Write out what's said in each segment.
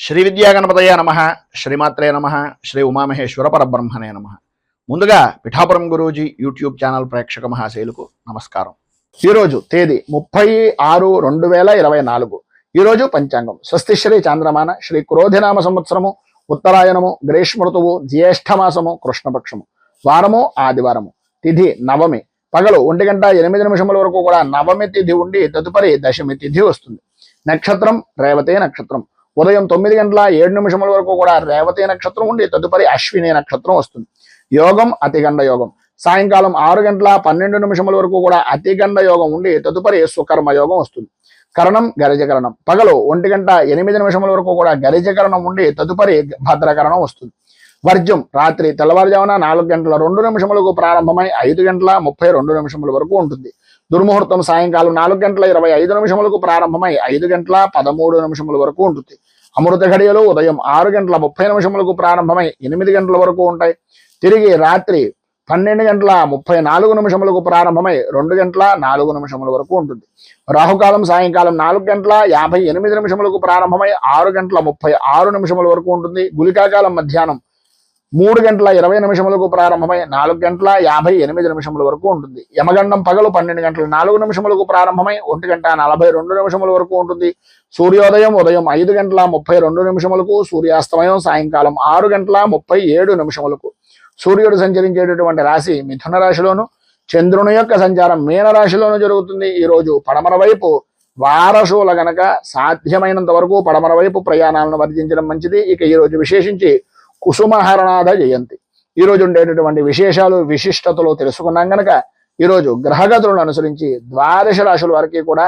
శ్రీ విద్యాగణపతయ నమ, శ్రీమాత్రే నమ, శ్రీ ఉమామహేశ్వర పరబ్రహ్మణే నమ. ముందుగా పిఠాపురం గురూజీ యూట్యూబ్ ఛానల్ ప్రేక్షక మహాశైలకు నమస్కారం. ఈరోజు తేదీ 30/6/2024. ఈరోజు పంచాంగం స్వస్తి శ్రీ చాంద్రమాన శ్రీ క్రోధినామ సంవత్సరము, ఉత్తరాయణము, గ్రీష్మఋతువు, జ్యేష్ఠమాసము, కృష్ణపక్షము, వారము ఆదివారము, తిథి నవమి, పగలు 1:08 వరకు కూడా నవమి తిథి ఉండి తదుపరి దశమి తిథి వస్తుంది. నక్షత్రం రేవతి నక్షత్రం. ఉదయం 9:07 వరకు కూడా రేవతి నక్షత్రం ఉండి తదుపరి అశ్విని నక్షత్రం వస్తుంది. యోగం అతిగండ యోగం. సాయంకాలం 6:12 వరకు కూడా అతిగండ యోగం ఉండి తదుపరి సుకర్మ యోగం వస్తుంది. కరణం గరిజకరణం. పగలు 1:08 వరకు కూడా గరిజకరణం ఉండి తదుపరి భద్రకరణం వస్తుంది. వర్జ్యం రాత్రి తెల్లవారుజామున 4:02 ప్రారంభమై 5:32 వరకు ఉంటుంది. దుర్ముహూర్తం సాయంకాలం 4:25 ప్రారంభమై 5:13 వరకు ఉంటుంది. అమృత ఘడియలు ఉదయం 6:30 ప్రారంభమై 8 గంటల వరకు ఉంటాయి. తిరిగి రాత్రి 12:34 ప్రారంభమై 2:04 వరకు ఉంటుంది. రాహుకాలం సాయంకాలం 4:58 ప్రారంభమై 6:36 వరకు ఉంటుంది. గుళికాకాలం మధ్యాహ్నం 3:20 ప్రారంభమై 4:58 వరకు ఉంటుంది. యమగండం పగలు 12:04 ప్రారంభమై 1:42 వరకు ఉంటుంది. సూర్యోదయం ఉదయం 5:32, సూర్యాస్తమయం సాయంకాలం 6:37. సూర్యుడు సంచరించేటటువంటి రాశి మిథున రాశిలోను, చంద్రుని యొక్క సంచారం మీన రాశిలోను జరుగుతుంది. ఈరోజు పడమర వైపు వారసుల గనక సాధ్యమైనంత వరకు పడమర వైపు ప్రయాణాలను వర్జించడం మంచిది. ఇక ఈరోజు విశేషించి కుసుమహరనాథ జయంతి. ఈరోజు ఉండేటటువంటి విశేషాలు విశిష్టతలు తెలుసుకున్నాం గనక ఈరోజు గ్రహగతులను అనుసరించి ద్వాదశ రాశుల వారికి కూడా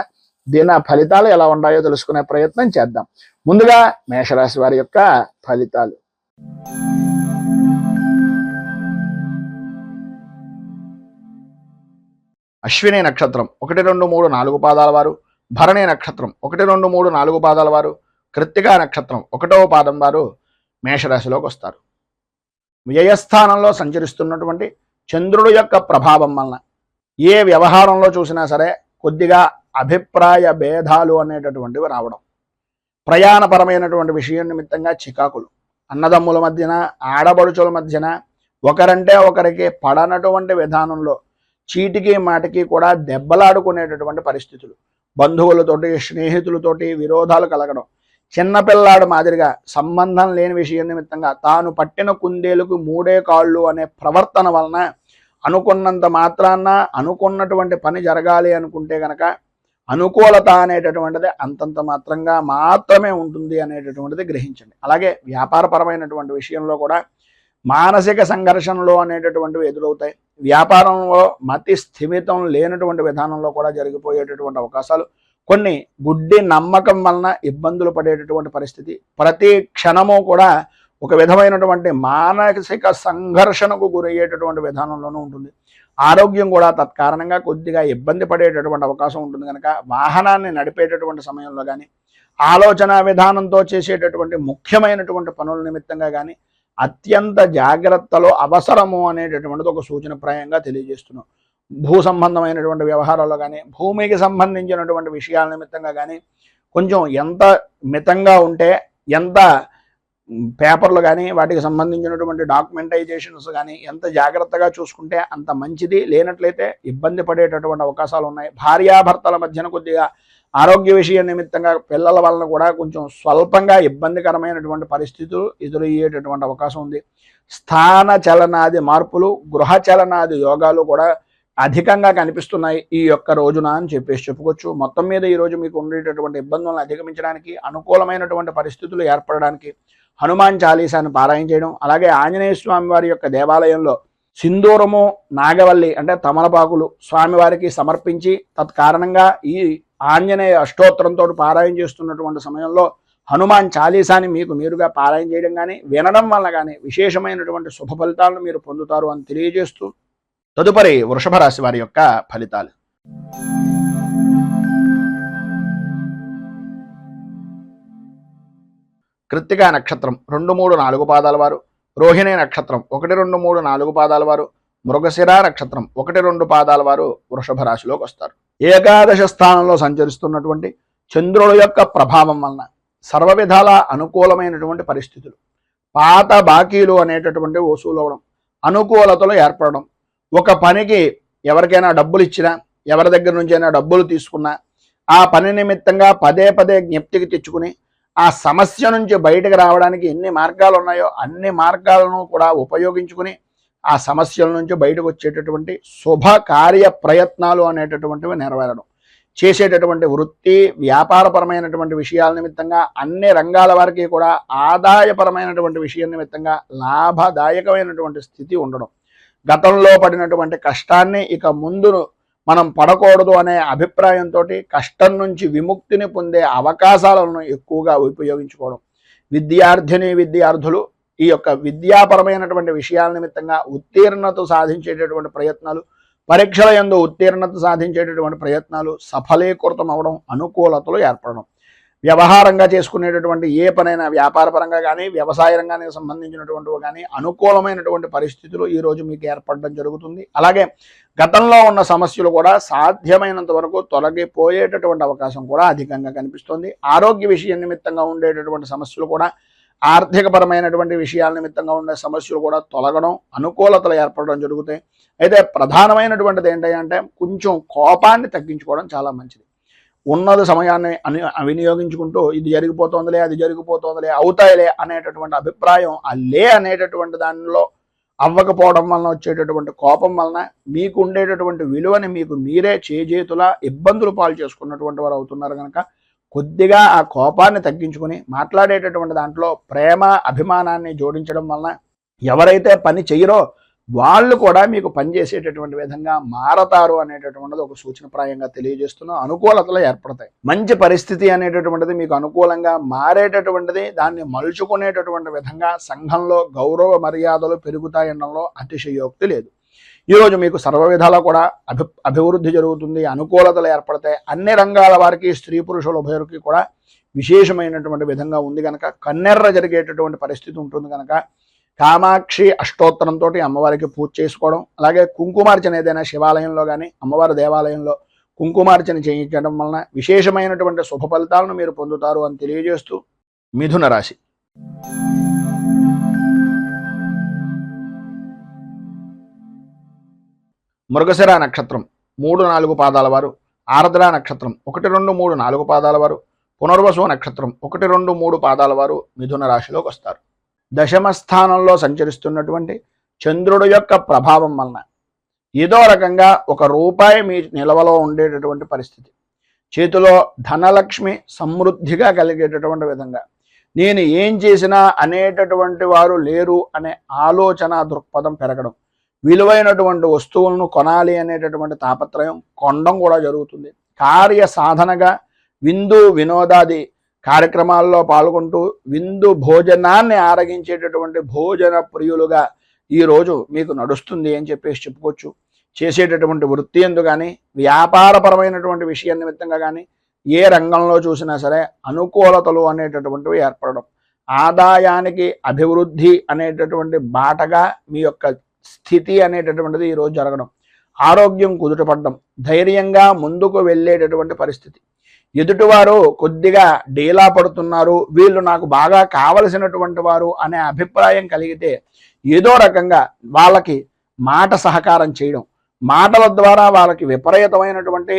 దిన ఫలితాలు ఎలా ఉంటాయో తెలుసుకునే ప్రయత్నం చేద్దాం. ముందుగా మేషరాశి వారి యొక్క ఫలితాలు. అశ్విని నక్షత్రం 1, 2, 3, 4 పాదాల వారు, భరణి నక్షత్రం 1, 2, 3, 4 పాదాల వారు, కృత్తికా నక్షత్రం 1వ పాదం వారు మేషరాశిలోకి వస్తారు. వ్యయస్థానంలో సంచరిస్తున్నటువంటి చంద్రుడు యొక్క ప్రభావం వలన ఏ వ్యవహారంలో చూసినా సరే కొద్దిగా అభిప్రాయ భేదాలు అనేటటువంటివి రావడం, ప్రయాణపరమైనటువంటి విషయం నిమిత్తంగా చికాకులు, అన్నదమ్ముల మధ్యన ఆడబడుచుల మధ్యన ఒకరంటే ఒకరికి పడనటువంటి విధానంలో చీటికి మాటికి కూడా దెబ్బలాడుకునేటటువంటి పరిస్థితులు, బంధువులతోటి స్నేహితులతోటి విరోధాలు కలగడం, చిన్నపిల్లాడు మాదిరిగా సంబంధం లేని విషయం నిమిత్తంగా తాను పట్టిన కుందేలుకు 3 కాళ్ళు అనే ప్రవర్తన వలన అనుకున్నంత మాత్రాన అనుకున్నటువంటి పని జరగాలి అనుకుంటే గనక అనుకూలత అనేటటువంటిది అంతంత మాత్రంగా మాత్రమే ఉంటుంది అనేటటువంటిది గ్రహించండి. అలాగే వ్యాపారపరమైనటువంటి విషయంలో కూడా మానసిక సంఘర్షణలు అనేటటువంటివి ఎదురవుతాయి. వ్యాపారంలో మతి స్థిమితం లేనటువంటి విధానంలో కూడా జరిగిపోయేటటువంటి అవకాశాలు, కొన్ని గుడ్డి నమ్మకం వలన ఇబ్బందులు పడేటటువంటి పరిస్థితి, ప్రతి క్షణము కూడా ఒక విధమైనటువంటి మానసిక సంఘర్షణకు గురయ్యేటటువంటి విధానంలోనూ ఉంటుంది. ఆరోగ్యం కూడా తత్కారణంగా కొద్దిగా ఇబ్బంది పడేటటువంటి అవకాశం ఉంటుంది. కనుక వాహనాన్ని నడిపేటటువంటి సమయంలో కానీ, ఆలోచన విధానంతో చేసేటటువంటి ముఖ్యమైనటువంటి పనుల నిమిత్తంగా కానీ అత్యంత జాగ్రత్తలో అవసరము అనేటటువంటిది ఒక సూచనప్రాయంగా తెలియజేస్తున్నాం. భూ సంబంధమైనటువంటి వ్యవహారాల్లో కానీ, భూమికి సంబంధించినటువంటి విషయాల నిమిత్తంగా కానీ కొంచెం ఎంత మితంగా ఉంటే, ఎంత పేపర్లు కానీ వాటికి సంబంధించినటువంటి డాక్యుమెంటైజేషన్స్ కానీ ఎంత జాగ్రత్తగా చూసుకుంటే అంత మంచిది. లేనట్లయితే ఇబ్బంది పడేటటువంటి అవకాశాలు ఉన్నాయి. భార్యాభర్తల మధ్యన కొద్దిగా ఆరోగ్య విషయం నిమిత్తంగా పిల్లల వలన కూడా కొంచెం స్వల్పంగా ఇబ్బందికరమైనటువంటి పరిస్థితులు ఎదురయ్యేటటువంటి అవకాశం ఉంది. స్థాన చలనాది మార్పులు, గృహ చలనాది యోగాలు కూడా అధికంగా కనిపిస్తున్నాయి ఈ యొక్క రోజున అని చెప్పుకోవచ్చు. మొత్తం మీద ఈరోజు మీకు ఉండేటటువంటి ఇబ్బందులను అధిగమించడానికి, అనుకూలమైనటువంటి పరిస్థితులు ఏర్పడడానికి హనుమాన్ చాలీసాను పారాయణ చేయడం, అలాగే ఆంజనేయ స్వామి వారి యొక్క దేవాలయంలో సింధూరము, నాగవల్లి అంటే తమలపాకులు స్వామివారికి సమర్పించి తత్కారణంగా ఈ ఆంజనేయ అష్టోత్తరంతో పారాయణ చేస్తున్నటువంటి సమయంలో హనుమాన్ చాలీసాని మీకు మీరుగా పారాయణ చేయడం కానీ వినడం వల్ల కానీ విశేషమైనటువంటి శుభ ఫలితాలను మీరు పొందుతారు అని తెలియజేస్తూ తదుపరి వృషభ రాశి వారి యొక్క ఫలితాలు. కృత్తికా నక్షత్రం 2, 3, 4 పాదాల వారు, రోహిణి నక్షత్రం 1, 2, 3, 4 పాదాల వారు, మృగశిర నక్షత్రం 1, 2 పాదాల వారు వృషభ రాశిలోకి వస్తారు. ఏకాదశ స్థానంలో సంచరిస్తున్నటువంటి చంద్రుడు యొక్క ప్రభావం వలన సర్వ విధాల అనుకూలమైనటువంటి పరిస్థితులు, పాత బాకీలు అనేటటువంటి వసూలు అవడం, అనుకూలతలు ఏర్పడడం, ఒక పనికి ఎవరికైనా డబ్బులు ఇచ్చినా, ఎవరి దగ్గర నుంచి అయినా డబ్బులు తీసుకున్నా ఆ పని నిమిత్తంగా పదే పదే జ్ఞప్తికి తెచ్చుకుని ఆ సమస్య నుంచి బయటకు రావడానికి ఎన్ని మార్గాలు ఉన్నాయో అన్ని మార్గాలను కూడా ఉపయోగించుకుని ఆ సమస్యల నుంచి బయటకు వచ్చేటటువంటి శుభ కార్య ప్రయత్నాలు అనేటటువంటివి నెరవేరడం, చేసేటటువంటి వృత్తి వ్యాపారపరమైనటువంటి విషయాల నిమిత్తంగా అన్ని రంగాల వారికి కూడా ఆదాయపరమైనటువంటి విషయం నిమిత్తంగా లాభదాయకమైనటువంటి స్థితి ఉండడం, గతంలో పడినటువంటి కష్టాన్ని ఇక ముందు మనం పడకూడదు అనే అభిప్రాయంతో కష్టం నుంచి విముక్తిని పొందే అవకాశాలను ఎక్కువగా ఉపయోగించుకోవడం, విద్యార్థులు ఈ యొక్క విద్యాపరమైనటువంటి విషయాల నిమిత్తంగా ఉత్తీర్ణత సాధించేటటువంటి ప్రయత్నాలు, పరీక్షల యందు ఉత్తీర్ణత సాధించేటటువంటి ప్రయత్నాలు సఫలీకృతం అవడం, అనుకూలతలు ఏర్పడడం, వ్యవహారంగా చేసుకునేటటువంటి ఏ పనైనా వ్యాపారపరంగా కానీ వ్యవసాయ రంగానికి సంబంధించినటువంటివి కానీ అనుకూలమైనటువంటి పరిస్థితులు ఈరోజు మీకు ఏర్పడడం జరుగుతుంది. అలాగే గతంలో ఉన్న సమస్యలు కూడా సాధ్యమైనంత వరకు తొలగిపోయేటటువంటి అవకాశం కూడా అధికంగా కనిపిస్తుంది. ఆరోగ్య విషయం నిమిత్తంగా ఉండేటటువంటి సమస్యలు కూడా, ఆర్థికపరమైనటువంటి విషయాల నిమిత్తంగా ఉండే సమస్యలు కూడా తొలగడం, అనుకూలతలు ఏర్పడడం జరుగుతాయి. అయితే ప్రధానమైనటువంటిది ఏంటంటే కొంచెం కోపాన్ని తగ్గించుకోవడం చాలా మంచిది. ఉన్నది సమయాన్ని వినియోగించుకుంటూ ఇది జరిగిపోతుందిలే, అది జరిగిపోతుందిలే, అవుతాయిలే అనేటటువంటి అభిప్రాయం అనేటటువంటి దానిలో అవ్వకపోవడం వలన వచ్చేటటువంటి కోపం వలన మీకు ఉండేటటువంటి విలువని మీకు మీరే చేజేతులా ఇబ్బందులు పాలు చేసుకున్నటువంటి వారు అవుతున్నారు. కనుక కొద్దిగా ఆ కోపాన్ని తగ్గించుకుని మాట్లాడేటటువంటి దాంట్లో ప్రేమ అభిమానాన్ని జోడించడం వలన ఎవరైతే పని చేయరో వాళ్ళు కూడా మీకు పనిచేసేటటువంటి విధంగా మారతారు అనేటటువంటిది ఒక సూచనప్రాయంగా తెలియజేస్తున్నాం. అనుకూలతలు ఏర్పడతాయి. మంచి పరిస్థితి అనేటటువంటిది మీకు అనుకూలంగా మారేటటువంటిది, దాన్ని మలుచుకునేటటువంటి విధంగా సంఘంలో గౌరవ మర్యాదలు పెరుగుతాయనడంలో అతిశయోక్తి లేదు. ఈరోజు మీకు సర్వ విధాలా కూడా అభివృద్ధి జరుగుతుంది, అనుకూలతలు ఏర్పడతాయి. అన్ని రంగాల వారికి, స్త్రీ పురుషుల ఉభయులకి కూడా విశేషమైనటువంటి విధంగా ఉంది కనుక కన్నెర్ర జరిగేటటువంటి పరిస్థితి ఉంటుంది. కనుక కామాక్షి అష్టోత్తరంతో అమ్మవారికి పూజ చేసుకోవడం, అలాగే కుంకుమార్చన ఏదైనా శివాలయంలో కానీ అమ్మవారి దేవాలయంలో కుంకుమార్చన చేయించడం వలన విశేషమైనటువంటి శుభ ఫలితాలను మీరు పొందుతారు అని తెలియజేస్తూ మిథున రాశి. మృగశిర నక్షత్రం 3-4 పాదాల వారు, ఆర్ద్ర నక్షత్రం 1, 2, 3, 4 పాదాల వారు, పునర్వసు నక్షత్రం 1, 2, 3 పాదాల వారు మిథున రాశిలోకి వస్తారు. దశమ స్థానంలో సంచరిస్తున్నటువంటి చంద్రుడు యొక్క ప్రభావం వలన ఏదో రకంగా ₹1 మీ నిలవలో ఉండేటటువంటి పరిస్థితి, చేతిలో ధనలక్ష్మి సమృద్ధిగా కలిగేటటువంటి విధంగా, నేను ఏం చేసినా అనేటటువంటి వారు లేరు అనే ఆలోచన దృక్పథం పెరగడం, విలువైనటువంటి వస్తువులను కొనాలి అనేటటువంటి తాపత్రయం కొనడం కూడా జరుగుతుంది. కార్య సాధనగా విందు వినోదాది కార్యక్రమాల్లో పాల్గొంటూ విందు భోజనాన్ని ఆరగించేటటువంటి భోజన ప్రియులుగా ఈరోజు మీకు నడుస్తుంది అని చెప్పేసి చెప్పుకోవచ్చు. చేసేటటువంటి వృత్తి ఎందు కానీ వ్యాపారపరమైనటువంటి విషయం నిమిత్తంగా కానీ ఏ రంగంలో చూసినా సరే అనుకూలతలు అనేటటువంటివి ఏర్పడడం, ఆదాయానికి అభివృద్ధి అనేటటువంటి బాటగా మీ యొక్క స్థితి అనేటటువంటిది ఈరోజు జరగడం, ఆరోగ్యం కుదుటపడడం, ధైర్యంగా ముందుకు వెళ్ళేటటువంటి పరిస్థితి. ఎదుటివారు కొద్దిగా డీలా పడుతున్నారు, వీళ్ళు నాకు బాగా కావలసినటువంటి వారు అనే అభిప్రాయం కలిగితే ఏదో రకంగా వాళ్ళకి మాట సహకారం చేయడం, మాటల ద్వారా వాళ్ళకి విపరీతమైనటువంటి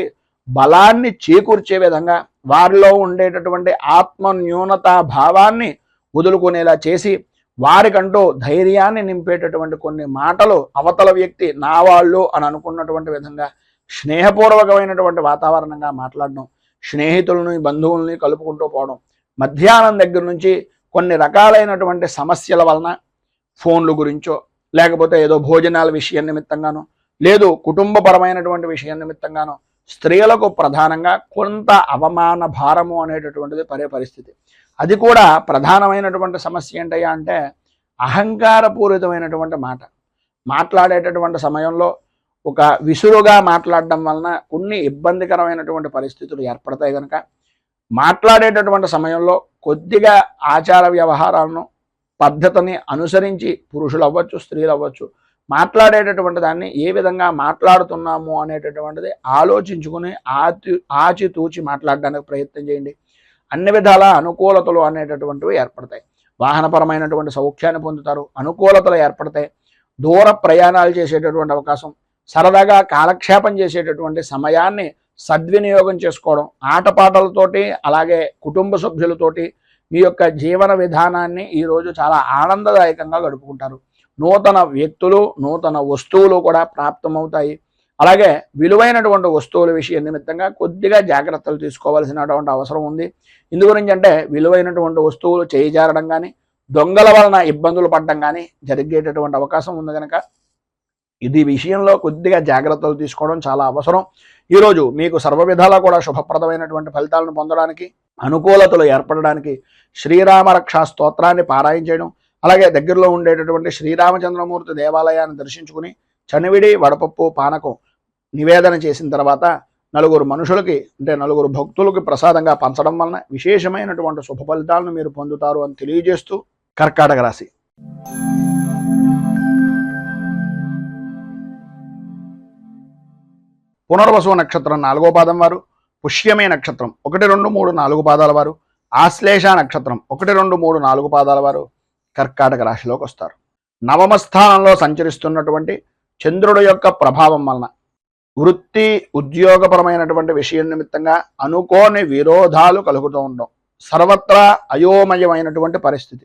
బలాన్ని చేకూర్చే విధంగా వారిలో ఉండేటటువంటి ఆత్మ న్యూనతా భావాన్ని వదులుకునేలా చేసి వారికంటూ ధైర్యాన్ని నింపేటటువంటి కొన్ని మాటలు అవతల వ్యక్తి నా వాళ్ళు అని అనుకున్నటువంటి విధంగా స్నేహపూర్వకమైనటువంటి వాతావరణంగా మాట్లాడడం, స్నేహితులని బంధువుల్ని కలుపుకుంటూ పోవడం, మధ్యాహ్నం దగ్గర నుంచి కొన్ని రకాలైనటువంటి సమస్యల వలన ఫోన్లు గురించో లేకపోతే ఏదో భోజనాల విషయం నిమిత్తంగానో లేదు కుటుంబపరమైనటువంటి విషయం నిమిత్తంగానో స్త్రీలకు ప్రధానంగా కొంత అవమాన భారము అనేటటువంటిది పడే పరిస్థితి. అది కూడా ప్రధానమైనటువంటి సమస్య ఏంటయ్యా అంటే అహంకారపూరితమైనటువంటి మాట్లాడేటటువంటి సమయంలో ఒక విసురుగా మాట్లాడడం వలన కొన్ని ఇబ్బందికరమైనటువంటి పరిస్థితులు ఏర్పడతాయి. కనుక మాట్లాడేటటువంటి సమయంలో కొద్దిగా ఆచార వ్యవహారాలను పద్ధతిని అనుసరించి పురుషులు అవ్వచ్చు స్త్రీలు అవ్వచ్చు మాట్లాడేటటువంటి దాన్ని ఏ విధంగా మాట్లాడుతున్నాము అనేటటువంటిది ఆలోచించుకుని ఆచితూచి మాట్లాడడానికి ప్రయత్నం చేయండి. అన్ని విధాల అనుకూలతలు అనేటటువంటివి ఏర్పడతాయి. వాహనపరమైనటువంటి సౌఖ్యాన్ని పొందుతారు, అనుకూలతలు ఏర్పడతాయి. దూర ప్రయాణాలు చేసేటటువంటి అవకాశం, సరదాగా కాలక్షేపం చేసేటటువంటి సమయాన్ని సద్వినియోగం చేసుకోవడం, ఆటపాటలతోటి అలాగే కుటుంబ సభ్యులతోటి మీ యొక్క జీవన విధానాన్ని ఈరోజు చాలా ఆనందదాయకంగా గడుపుకుంటారు. నూతన వ్యక్తులు, నూతన వస్తువులు కూడా ప్రాప్తమవుతాయి. అలాగే విలువైనటువంటి వస్తువుల విషయం నిమిత్తంగా కొద్దిగా జాగ్రత్తలు తీసుకోవాల్సినటువంటి అవసరం ఉంది. ఇందు గురించి అంటే విలువైనటువంటి వస్తువులు చేయిజారడం కానీ, దొంగల వలన ఇబ్బందులు పడడం కానీ జరిగేటటువంటి అవకాశం ఉంది కనుక ఇది విషయంలో కొద్దిగా జాగ్రత్తలు తీసుకోవడం చాలా అవసరం. ఈరోజు మీకు సర్వ విధాలా కూడా శుభప్రదమైనటువంటి ఫలితాలను పొందడానికి, అనుకూలతలు ఏర్పడడానికి శ్రీరామ రక్షా స్తోత్రాన్ని పారాయణ చేయడం, అలాగే దగ్గరలో ఉండేటటువంటి శ్రీరామచంద్రమూర్తి దేవాలయాన్ని దర్శించుకుని చనివిడి వడపప్పు పానకం నివేదన చేసిన తర్వాత నలుగురు మనుషులకి అంటే నలుగురు భక్తులకి ప్రసాదంగా పంచడం వలన విశేషమైనటువంటి శుభ ఫలితాలను మీరు పొందుతారు అని తెలియజేస్తూ కర్కాటక రాశి. పునర్వసు నక్షత్రం 4వ పాదం వారు, పుష్యమే నక్షత్రం 1, 2, 3, 4 పాదాల వారు, ఆశ్లేష నక్షత్రం 1, 2, 3, 4 పాదాల వారు కర్కాటక రాశిలోకి వస్తారు. నవమ స్థానంలో సంచరిస్తున్నటువంటి చంద్రుడి యొక్క ప్రభావం వలన వృత్తి ఉద్యోగపరమైనటువంటి విషయం నిమిత్తంగా అనుకోని విరోధాలు కలుగుతూ ఉండడం, సర్వత్రా అయోమయమైనటువంటి పరిస్థితి,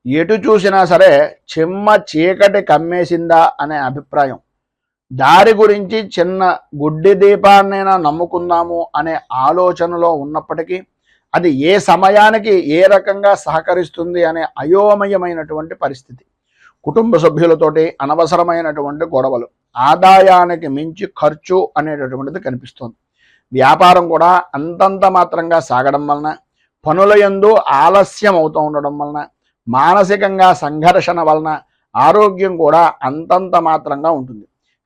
ఎటు చూసినా సరే చెమ్మ చీకటి కమ్మేసిందా అనే అభిప్రాయం, దారి గురించి చిన్న గుడ్డి దీపాన్నైనా నమ్ముకుందాము అనే ఆలోచనలో ఉన్నప్పటికీ అది ఏ సమయానికి ఏ రకంగా సహకరిస్తుంది అనే అయోమయమైనటువంటి పరిస్థితి, కుటుంబ సభ్యులతోటి అనవసరమైనటువంటి గొడవలు, ఆదాయానికి మించి ఖర్చు అనేటటువంటిది కనిపిస్తుంది. వ్యాపారం కూడా అంతంత మాత్రంగా సాగడం వలన, పనుల యందు ఆలస్యం అవుతూ ఉండడం వలన, మానసికంగా సంఘర్షణ వలన ఆరోగ్యం కూడా అంతంత మాత్రంగా ఉంటుంది.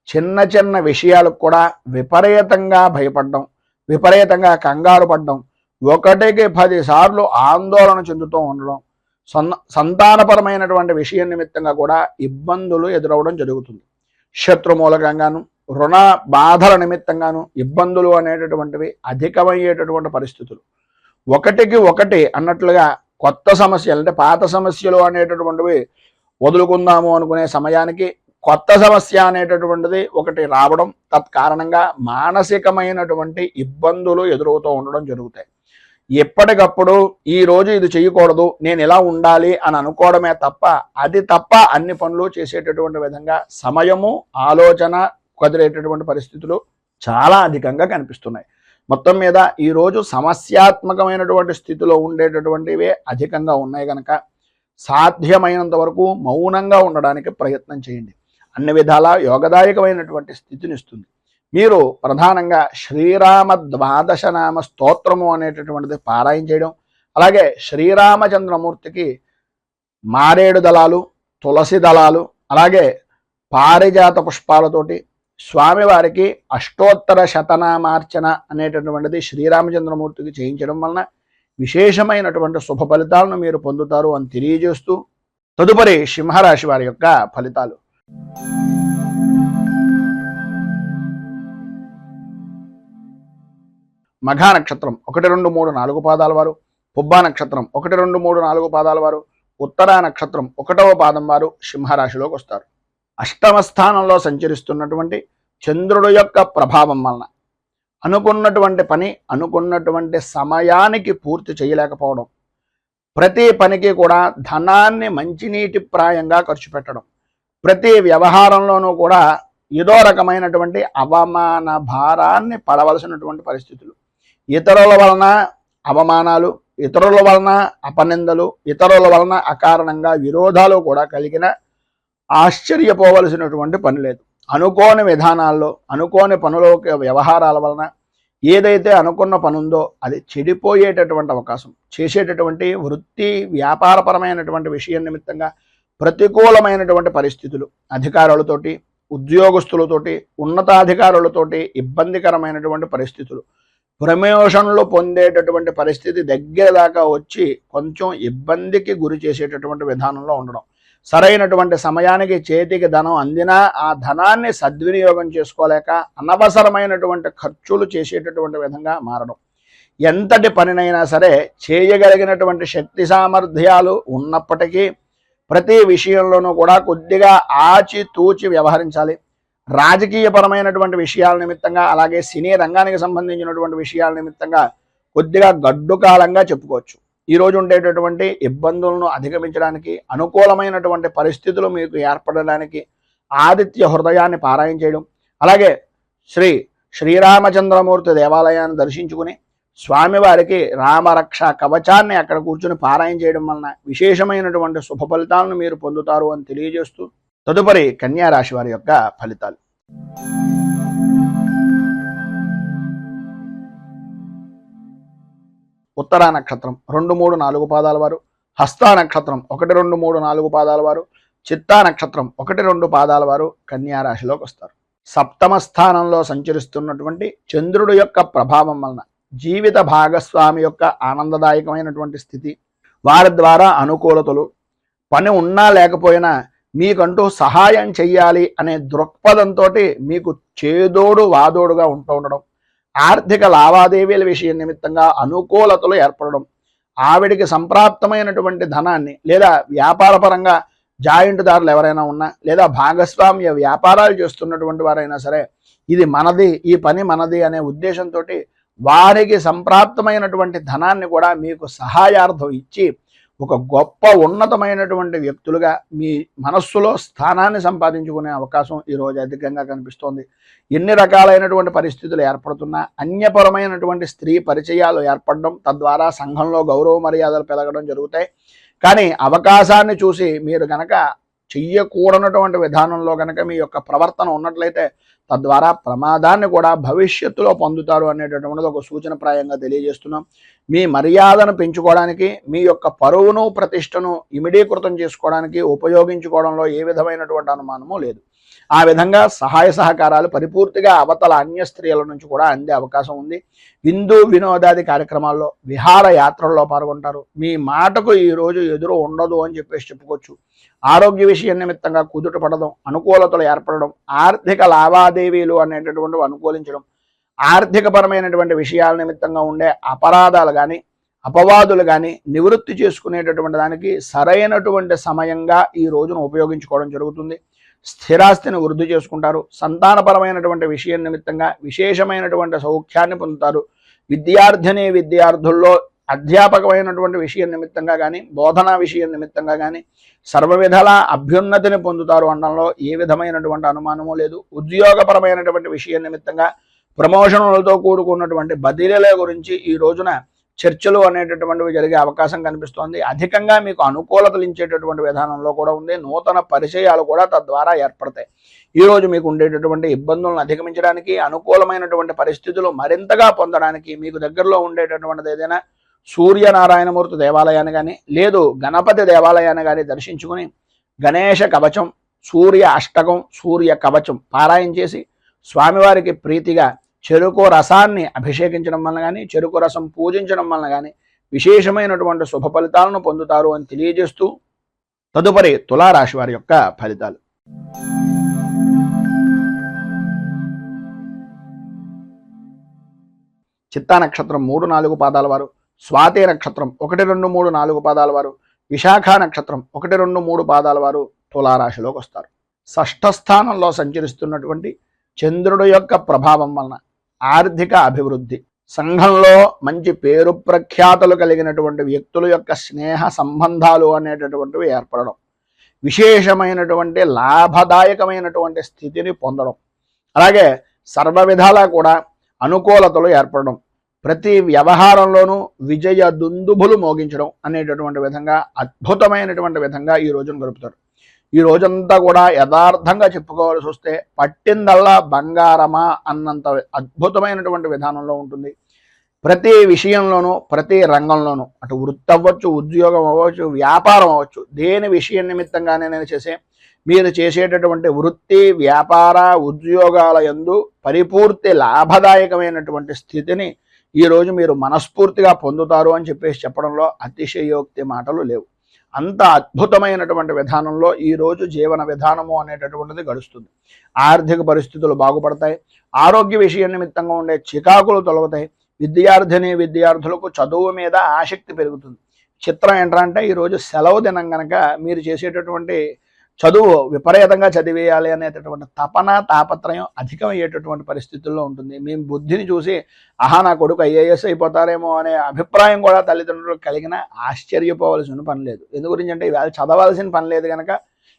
చిన్న చిన్న విషయాలకు కూడా విపరీతంగా భయపడడం, విపరీతంగా కంగారు పడడం, 1కి 10 సార్లు ఆందోళన చెందుతూ ఉండడం, సంతానపరమైనటువంటి విషయం నిమిత్తంగా కూడా ఇబ్బందులు ఎదురవడం జరుగుతుంది. శత్రుమూలకంగాను, రుణ బాధల నిమిత్తంగాను ఇబ్బందులు అనేటటువంటివి అధికమయ్యేటటువంటి పరిస్థితులు, 1కి 1 అన్నట్లుగా కొత్త సమస్యలు అంటే పాత సమస్యలు అనేటటువంటివి వదులుకుందాము అనుకునే సమయానికి కొత్త సమస్య అనేటటువంటిది ఒకటి రావడం, తత్కారణంగా మానసికమైనటువంటి ఇబ్బందులు ఎదురవుతూ ఉండడం జరుగుతాయి. ఎప్పటికప్పుడు ఈరోజు ఇది చేయకూడదు, నేను ఇలా ఉండాలి అని అనుకోవడమే తప్ప అన్ని పనులు చేసేటటువంటి విధంగా సమయము ఆలోచన కుదిరేటటువంటి పరిస్థితులు చాలా అధికంగా కనిపిస్తున్నాయి. మొత్తం మీద ఈరోజు సమస్యాత్మకమైనటువంటి స్థితిలో ఉండేటటువంటివే అధికంగా ఉన్నాయి కనుక సాధ్యమైనంత వరకు మౌనంగా ఉండడానికి ప్రయత్నం చేయండి. అన్ని విధాలా యోగదాయకమైనటువంటి స్థితిని ఇస్తుంది. మీరు ప్రధానంగా శ్రీరామ 12 నామ స్తోత్రము అనేటటువంటిది పారాయణ చేయడం, అలాగే శ్రీరామచంద్రమూర్తికి మారేడు దళాలు, తులసి దళాలు, అలాగే పారిజాత పుష్పాలతోటి స్వామివారికి అష్టోత్తర శతనామార్చన అనేటటువంటిది శ్రీరామచంద్రమూర్తికి చేయించడం వలన విశేషమైనటువంటి శుభ ఫలితాలను మీరు పొందుతారు అని తెలియజేస్తూ తదుపరి సింహరాశి వారి యొక్క ఫలితాలు. మఘా నక్షత్రం 1, 2, 3, 4 పాదాల వారు, పుబ్బా నక్షత్రం 1, 2, 3, 4 పాదాల వారు, ఉత్తరా నక్షత్రం 1వ పాదం వారు సింహరాశిలోకి వస్తారు. అష్టమ స్థానంలో సంచరిస్తున్నటువంటి చంద్రుడు యొక్క ప్రభావం వలన అనుకున్నటువంటి పని అనుకున్నటువంటి సమయానికి పూర్తి చేయలేకపోవడం, ప్రతి పనికి కూడా ధనాన్ని మంచినీటి ప్రాయంగా ఖర్చు పెట్టడం, ప్రతి వ్యవహారంలోనూ కూడా ఏదో రకమైనటువంటి అవమాన భారాన్ని పడవలసినటువంటి పరిస్థితులు, ఇతరుల వలన అవమానాలు, ఇతరుల వలన అపనిందలు, ఇతరుల వలన అకారణంగా విరోధాలు కూడా కలిగిన ఆశ్చర్యపోవలసినటువంటి పని లేదు. అనుకోని విధానాల్లో అనుకోని పనుల వ్యవహారాల వలన ఏదైతే అనుకున్న పని ఉందో అది చెడిపోయేటటువంటి అవకాశం, చేసేటటువంటి వృత్తి వ్యాపారపరమైనటువంటి విషయం నిమిత్తంగా ప్రతికూలమైనటువంటి పరిస్థితులు, అధికారులతోటి ఉద్యోగస్తులతోటి ఉన్నతాధికారులతోటి ఇబ్బందికరమైనటువంటి పరిస్థితులు, ప్రమోషన్లు పొందేటటువంటి పరిస్థితి దగ్గర దాకా వచ్చి కొంచెం ఇబ్బందికి గురి చేసేటటువంటి విధానంలో ఉండడం, సరైనటువంటి సమయానికి చేతికి ధనం అందినా ఆ ధనాన్ని సద్వినియోగం చేసుకోలేక అనవసరమైనటువంటి ఖర్చులు చేసేటటువంటి విధంగా మారడం, ఎంతటి పనినైనా సరే చేయగలిగినటువంటి శక్తి సామర్థ్యాలు ఉన్నప్పటికీ ప్రతి విషయంలోనూ కూడా కొద్దిగా ఆచితూచి వ్యవహరించాలి. రాజకీయపరమైనటువంటి విషయాల నిమిత్తంగా, అలాగే సినీ రంగానికి సంబంధించినటువంటి విషయాల నిమిత్తంగా కొద్దిగా గడ్డు కాలంగా చెప్పుకోవచ్చు. ఈరోజు ఉండేటటువంటి ఇబ్బందులను అధిగమించడానికి, అనుకూలమైనటువంటి పరిస్థితులు మీకు ఏర్పడడానికి ఆదిత్య హృదయాన్ని పారాయణ చేయడం, అలాగే శ్రీరామచంద్రమూర్తి దేవాలయాన్ని దర్శించుకుని స్వామివారికి రామరక్ష కవచాన్ని అక్కడ కూర్చుని పారాయణ చేయడం వలన విశేషమైనటువంటి శుభ ఫలితాలను మీరు పొందుతారు అని తెలియజేస్తూ తదుపరి కన్యా రాశి వారి యొక్క ఫలితాలు. ఉత్తరా నక్షత్రం 2, 3, 4 పాదాల వారు, హస్తా నక్షత్రం 1, 2, 3, 4 పాదాల వారు, చిత్తా నక్షత్రం 1, 2 పాదాల వారు కన్యా రాశిలోకి వస్తారు. సప్తమ స్థానంలో సంచరిస్తున్నటువంటి చంద్రుడు యొక్క ప్రభావం వలన జీవిత భాగస్వామి యొక్క ఆనందదాయకమైనటువంటి స్థితి, వారి ద్వారా అనుకూలతలు, పని ఉన్నా లేకపోయినా మీకంటూ సహాయం చెయ్యాలి అనే దృక్పథంతో మీకు చేదోడు వాదోడుగా ఉంటూ ఉండడం, ఆర్థిక లావాదేవీల విషయం నిమిత్తంగా అనుకూలతలు ఏర్పడడం, ఆవిడికి సంప్రాప్తమైనటువంటి ధనాన్ని లేదా వ్యాపారపరంగా జాయింట్ దారులు ఎవరైనా ఉన్నా లేదా భాగస్వామ్య వ్యాపారాలు చేస్తున్నటువంటి వారైనా సరే ఇది మనది, ఈ పని మనది అనే ఉద్దేశంతో వారికి సంప్రాప్తమైనటువంటి ధనాన్ని కూడా మీకు సహాయార్థం ఇచ్చి ఒక గొప్ప ఉన్నతమైనటువంటి వ్యక్తులుగా మీ మనస్సులో స్థానాన్ని సంపాదించుకునే అవకాశం ఈరోజు అధికంగా కనిపిస్తోంది. ఎన్ని రకాలైనటువంటి పరిస్థితులు ఏర్పడుతున్నా అన్యపరమైనటువంటి స్త్రీ పరిచయాలు ఏర్పడడం, తద్వారా సంఘంలో గౌరవ మర్యాదలు పెరగడం జరుగుతాయి. కానీ అవకాశాన్ని చూసి మీరు గనక చెయ్యకూడనటువంటి విధానంలో గనక మీ యొక్క ప్రవర్తన ఉన్నట్లయితే తద్వారా ప్రమాదాన్ని కూడా భవిష్యత్తులో పొందుతారు అనేటటువంటిది ఒక సూచనప్రాయంగా తెలియజేస్తున్నాం. మీ మర్యాదను పెంచుకోవడానికి, మీ యొక్క పరువును ప్రతిష్టను ఇమిడీకృతం చేసుకోవడానికి ఉపయోగించుకోవడంలో ఏ విధమైనటువంటి అనుమానము లేదు. ఆ విధంగా సహాయ సహకారాలు పరిపూర్తిగా అవతల అన్య స్త్రీల నుంచి కూడా అందే అవకాశం ఉంది. విందు వినోదాది కార్యక్రమాల్లో, విహార యాత్రల్లో పాల్గొంటారు. మీ మాటకు ఈరోజు ఎదురు ఉండదు అని చెప్పుకోవచ్చు. ఆరోగ్య విషయం నిమిత్తంగా కుదుట పడడం, అనుకూలతలు ఏర్పడడం, ఆర్థిక లావాదేవీలు అనేటటువంటివి అనుకూలించడం, ఆర్థికపరమైనటువంటి విషయాల నిమిత్తంగా ఉండే అపరాధాలు కానీ అపవాదులు కానీ నివృత్తి చేసుకునేటటువంటి దానికి సరైనటువంటి సమయంగా ఈ రోజును ఉపయోగించుకోవడం జరుగుతుంది. స్థిరాస్తిని వృద్ధి చేసుకుంటారు. సంతానపరమైనటువంటి విషయం నిమిత్తంగా విశేషమైనటువంటి సౌఖ్యాన్ని పొందుతారు. విద్యార్థుల్లో అధ్యాపకమైనటువంటి విషయం నిమిత్తంగా కానీ బోధనా విషయం నిమిత్తంగా కానీ సర్వవిధాల అభ్యున్నతిని పొందుతారు అనడంలో ఏ విధమైనటువంటి అనుమానము లేదు. ఉద్యోగపరమైనటువంటి విషయం నిమిత్తంగా ప్రమోషన్లతో కూడుకున్నటువంటి బదిలీల గురించి ఈ రోజున చర్చలు అనేటటువంటివి జరిగే అవకాశం కనిపిస్తోంది. అధికంగా మీకు అనుకూలతలు ఇచ్చేటటువంటి విధానంలో కూడా ఉంది. నూతన పరిచయాలు కూడా తద్వారా ఏర్పడతాయి. ఈరోజు మీకు ఉండేటటువంటి ఇబ్బందులను అధిగమించడానికి, అనుకూలమైనటువంటి పరిస్థితులు మరింతగా పొందడానికి మీకు దగ్గరలో ఉండేటటువంటిది ఏదైనా సూర్యనారాయణమూర్తి దేవాలయాన్ని కానీ లేదు గణపతి దేవాలయాన్ని కానీ దర్శించుకుని గణేష కవచం, సూర్య అష్టకం, సూర్య కవచం పారాయణ చేసి స్వామివారికి ప్రీతిగా చెరుకు రసాన్ని అభిషేకించడం వలన కానీ చెరుకు రసం పూజించడం వలన కానీ విశేషమైనటువంటి శుభ ఫలితాలను పొందుతారు అని తెలియజేస్తూ తదుపరి తులారాశి వారి యొక్క ఫలితాలు. చిత్తా నక్షత్రం 3, 4 పాదాల వారు, స్వాతి నక్షత్రం 1, 2, 3, 4 పాదాల వారు, విశాఖ నక్షత్రం 1, 2, 3 పాదాల వారు తులారాశిలోకి వస్తారు. షష్ఠ స్థానంలో సంచరిస్తున్నటువంటి చంద్రుడు యొక్క ప్రభావం వలన ఆర్థిక అభివృద్ధి, సంఘంలో మంచి పేరు ప్రఖ్యాతులు కలిగినటువంటి వ్యక్తుల యొక్క స్నేహ సంబంధాలు అనేటటువంటివి ఏర్పడడం, విశేషమైనటువంటి లాభదాయకమైనటువంటి స్థితిని పొందడం, అలాగే సర్వ విధాలా కూడా అనుకూలతలు ఏర్పడడం, ప్రతి వ్యవహారంలోనూ విజయ దుందుభులు మోగించడం అనేటటువంటి విధంగా అద్భుతమైనటువంటి విధంగా ఈ రోజును గడుపుతారు. ఈ రోజంతా కూడా యథార్థంగా చెప్పుకోవాల్సి వస్తే పట్టిందల్లా బంగారమా అన్నంత అద్భుతమైనటువంటి విధానంలో ఉంటుంది. ప్రతి విషయంలోనూ, ప్రతి రంగంలోనూ, అటు వృత్తి అవ్వచ్చు, ఉద్యోగం అవ్వచ్చు, వ్యాపారం అవ్వచ్చు, దేని విషయం నిమిత్తంగానే నేను మీరు చేసేటటువంటి వృత్తి, వ్యాపార, ఉద్యోగాల యందు పరిపూర్తి లాభదాయకమైనటువంటి స్థితిని ఈరోజు మీరు మనస్ఫూర్తిగా పొందుతారు అని చెప్పడంలో అతిశయోక్తి మాటలు లేవు. అంత అద్భుతమైనటువంటి విధానంలో ఈరోజు జీవన విధానము అనేటటువంటిది గడుస్తుంది. ఆర్థిక పరిస్థితులు బాగుపడతాయి. ఆరోగ్య విషయం నిమిత్తంగా ఉండే చికాకులు తొలగుతాయి. విద్యార్థులకు చదువు మీద ఆసక్తి పెరుగుతుంది. చిత్రం ఏంటంటే ఈరోజు సెలవు దినం కనుక మీరు చేసేటటువంటి చదువు విపరీతంగా చదివేయాలి అనేటటువంటి తపన తాపత్రయం అధికమయ్యేటటువంటి పరిస్థితుల్లో ఉంటుంది. మేము బుద్ధిని చూసి నా కొడుకు ఐఏఎస్ అయిపోతారేమో అనే అభిప్రాయం కూడా తల్లిదండ్రులకు కలిగిన ఆశ్చర్యపోవలసిన పని లేదు. ఎందు గురించి అంటే ఇవాళ చదవాల్సిన పని లేదు కనుక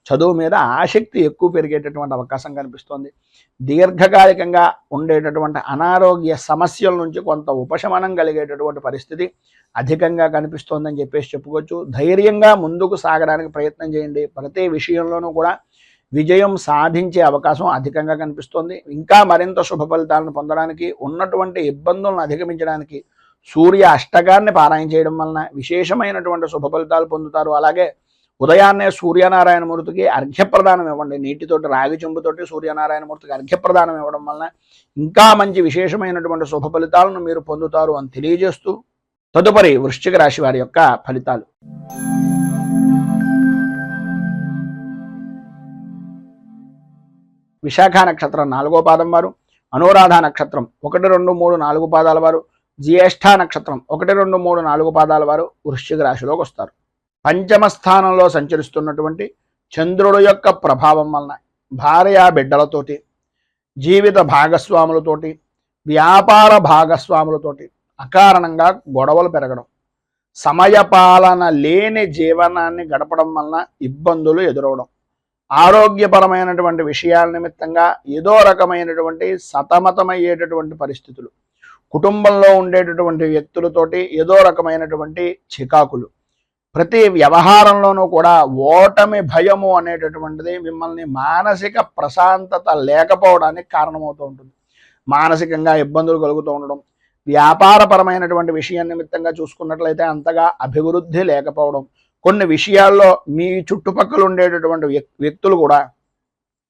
చదువు మీద ఆసక్తి ఎక్కువ పెరిగేటటువంటి అవకాశం కనిపిస్తోంది. దీర్ఘకాలికంగా ఉండేటటువంటి అనారోగ్య సమస్యల నుంచి కొంత ఉపశమనం కలిగేటటువంటి పరిస్థితి అధికంగా కనిపిస్తోందని చెప్పుకోవచ్చు. ధైర్యంగా ముందుకు సాగడానికి ప్రయత్నం చేయండి. ప్రతి విషయంలోనూ కూడా విజయం సాధించే అవకాశం అధికంగా కనిపిస్తోంది. ఇంకా మరింత శుభ ఫలితాలను పొందడానికి, ఉన్నటువంటి ఇబ్బందులను అధిగమించడానికి సూర్య అష్టకాన్ని పారాయణ చేయడం వలన విశేషమైనటువంటి శుభ ఫలితాలు పొందుతారు. అలాగే ఉదయాన్నే సూర్యనారాయణమూర్తికి అర్ఘ్యప్రదానం ఇవ్వండి. నీటితోటి రాగి చెంబుతోటి సూర్యనారాయణమూర్తికి అర్ఘ్యప్రదానం ఇవ్వడం వలన ఇంకా మంచి విశేషమైనటువంటి శుభ ఫలితాలను మీరు పొందుతారు అని తెలియజేస్తూ తదుపరి వృశ్చిక రాశి వారి యొక్క ఫలితాలు. విశాఖ నక్షత్రం 4వ పాదం వారు, అనురాధ నక్షత్రం 1, 2, 3, 4 పాదాల వారు, జ్యేష్ఠ నక్షత్రం 1, 2, 3, 4 పాదాల వారు వృశ్చిక రాశిలోకి వస్తారు. పంచమ స్థానంలో సంచరిస్తున్నటువంటి చంద్రుడు యొక్క ప్రభావం వలన భార్య బిడ్డలతోటి, జీవిత భాగస్వాములతోటి, వ్యాపార భాగస్వాములతోటి అకారణంగా గొడవలు పెరగడం, సమయపాలన లేని జీవనాన్ని గడపడం వలన ఇబ్బందులు ఎదురవడం, ఆరోగ్యపరమైనటువంటి విషయాల నిమిత్తంగా ఏదో రకమైనటువంటి సతమతమయ్యేటటువంటి పరిస్థితులు, కుటుంబంలో ఉండేటటువంటి వ్యక్తులతోటి ఏదో రకమైనటువంటి చికాకులు, ప్రతి వ్యవహారంలోనూ కూడా ఓటమి భయము అనేటటువంటిది మిమ్మల్ని మానసిక ప్రశాంతత లేకపోవడానికి కారణమవుతూ ఉంటుంది. మానసికంగా ఇబ్బందులు కలుగుతూ ఉండడం, వ్యాపారపరమైనటువంటి విషయం నిమిత్తంగా చూసుకున్నట్లయితే అంతగా అభివృద్ధి లేకపోవడం, కొన్ని విషయాల్లో మీ చుట్టుపక్కల ఉండేటటువంటి వ్యక్తులు కూడా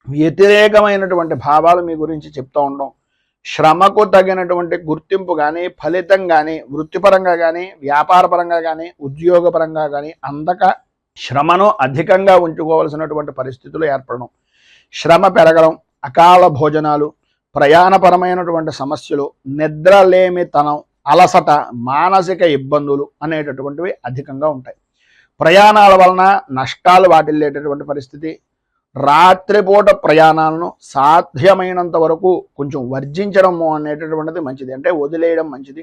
వ్యతిరేకమైనటువంటి భావాలు మీ గురించి చెప్తూ ఉండడం, శ్రమకు తగినటువంటి గుర్తింపు కానీ, ఫలితం కానీ, వృత్తిపరంగా కానీ, వ్యాపారపరంగా కానీ, ఉద్యోగపరంగా కానీ అందక శ్రమను అధికంగా ఉంచుకోవాల్సినటువంటి పరిస్థితులు ఏర్పడడం, శ్రమ పెరగడం, అకాల భోజనాలు, ప్రయాణపరమైనటువంటి సమస్యలు, నిద్రలేమితనం, అలసట, మానసిక ఇబ్బందులు అనేటటువంటివి అధికంగా ఉంటాయి. ప్రయాణాల వలన నష్టాలు వాటిల్లేటటువంటి పరిస్థితి, రాత్రిపూట ప్రయాణాలను సాధ్యమైనంత వరకు కొంచెం వర్జించడము అనేటటువంటిది మంచిది. అంటే వదిలేయడం మంచిది.